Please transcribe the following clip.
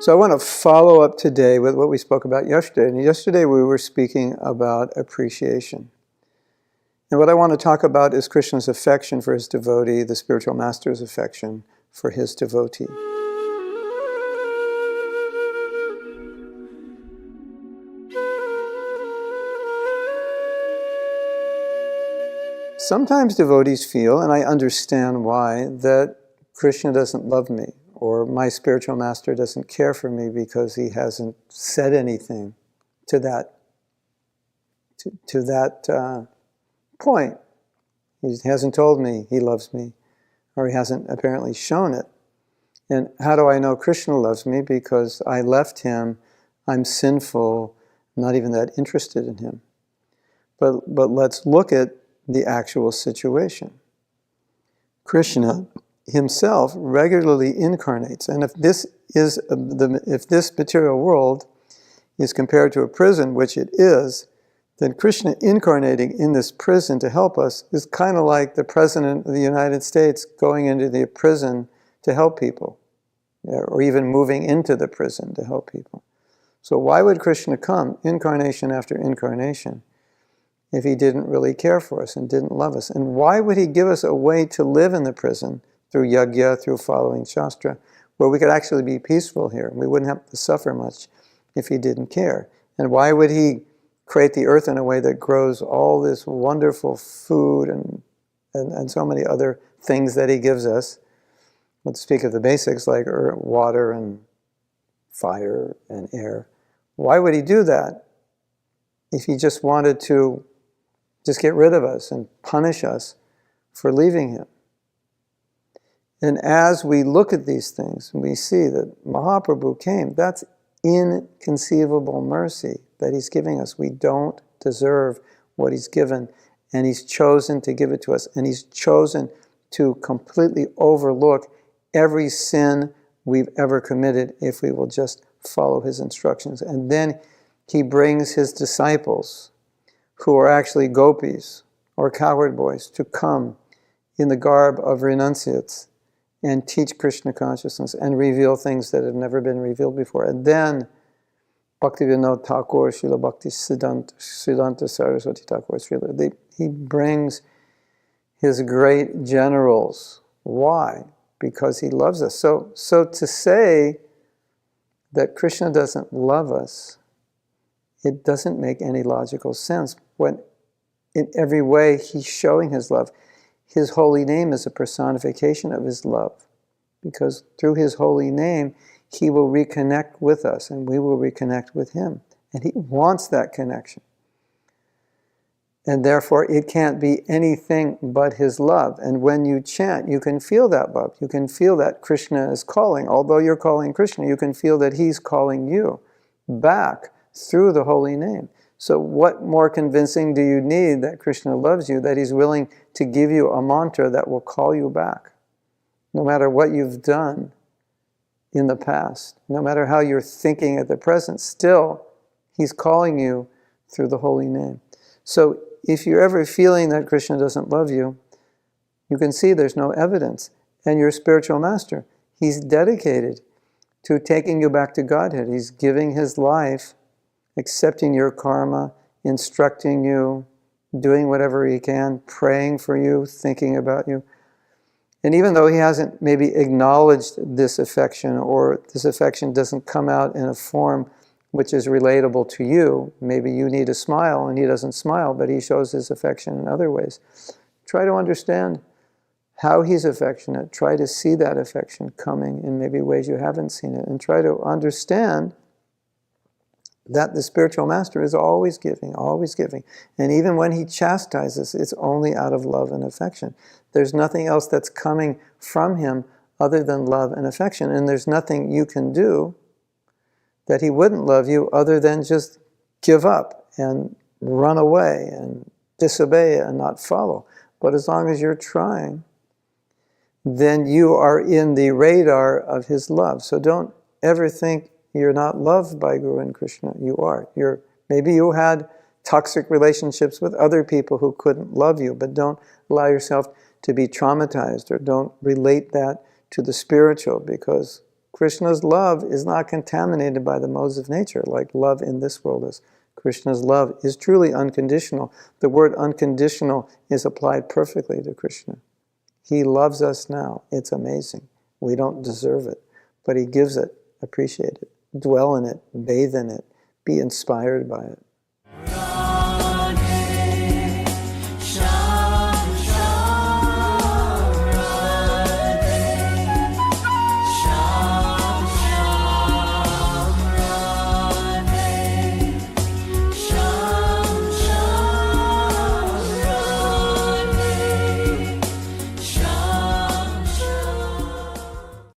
So I want to follow up today with what we spoke about yesterday. And yesterday we were speaking about appreciation. And what I want to talk about is Krishna's affection for his devotee, the spiritual master's affection for his devotee. Sometimes devotees feel, and I understand why, that Krishna doesn't love me, or my spiritual master doesn't care for me because he hasn't said anything to that point. He hasn't told me he loves me, or he hasn't apparently shown it. And how do I know Krishna loves me? Because I left him, I'm sinful, I'm not even that interested in him. But let's look at the actual situation. Krishna himself regularly incarnates, and if this material world is compared to a prison, which it is, then Krishna incarnating in this prison to help us is kind of like the President of the United States going into the prison to help people, or even moving into the prison to help people. So why would Krishna come incarnation after incarnation if he didn't really care for us and didn't love us? And why would he give us a way to live in the prison through yajna, through following Shastra, where we could actually be peaceful here? We wouldn't have to suffer much if he didn't care. And why would he create the earth in a way that grows all this wonderful food and so many other things that he gives us? Let's speak of the basics like water and fire and air. Why would he do that if he just wanted to just get rid of us and punish us for leaving him? And as we look at these things, we see that Mahaprabhu came. That's inconceivable mercy that he's giving us. We don't deserve what he's given, and he's chosen to give it to us, and he's chosen to completely overlook every sin we've ever committed if we will just follow his instructions. And then he brings his disciples, who are actually gopis or cowherd boys, to come in the garb of renunciates and teach Krishna consciousness and reveal things that have never been revealed before. And then Bhaktivinoda Thakur, Srila Bhakti Siddhanta Saraswati Thakur, he brings his great generals. Why? Because he loves us. So to say that Krishna doesn't love us, it doesn't make any logical sense when in every way he's showing his love. His holy name is a personification of his love, because through his holy name he will reconnect with us and we will reconnect with him. And he wants that connection. And therefore it can't be anything but his love. And when you chant, you can feel that love. You can feel that Krishna is calling. Although you're calling Krishna, you can feel that he's calling you back through the holy name. So what more convincing do you need that Krishna loves you, that he's willing to give you a mantra that will call you back? No matter what you've done in the past, no matter how you're thinking at the present, still he's calling you through the holy name. So if you're ever feeling that Krishna doesn't love you, you can see there's no evidence. And your spiritual master, he's dedicated to taking you back to Godhead. He's giving his life, accepting your karma, instructing you, doing whatever he can, praying for you, thinking about you. And even though he hasn't maybe acknowledged this affection, or this affection doesn't come out in a form which is relatable to you, maybe you need a smile and he doesn't smile, but he shows his affection in other ways. Try to understand how he's affectionate. Try to see that affection coming in maybe ways you haven't seen it, and try to understand that the spiritual master is always giving, always giving. And even when he chastises, it's only out of love and affection. There's nothing else that's coming from him other than love and affection. And there's nothing you can do that he wouldn't love you other than just give up and run away and disobey and not follow. But as long as you're trying, then you are in the radar of his love. So don't ever think you're not loved by Guru and Krishna. You are. Maybe you had toxic relationships with other people who couldn't love you, but don't allow yourself to be traumatized, or don't relate that to the spiritual, because Krishna's love is not contaminated by the modes of nature like love in this world is. Krishna's love is truly unconditional. The word unconditional is applied perfectly to Krishna. He loves us now. It's amazing. We don't deserve it, but he gives it. Appreciate it. Dwell in it. Bathe in it. Be inspired by it.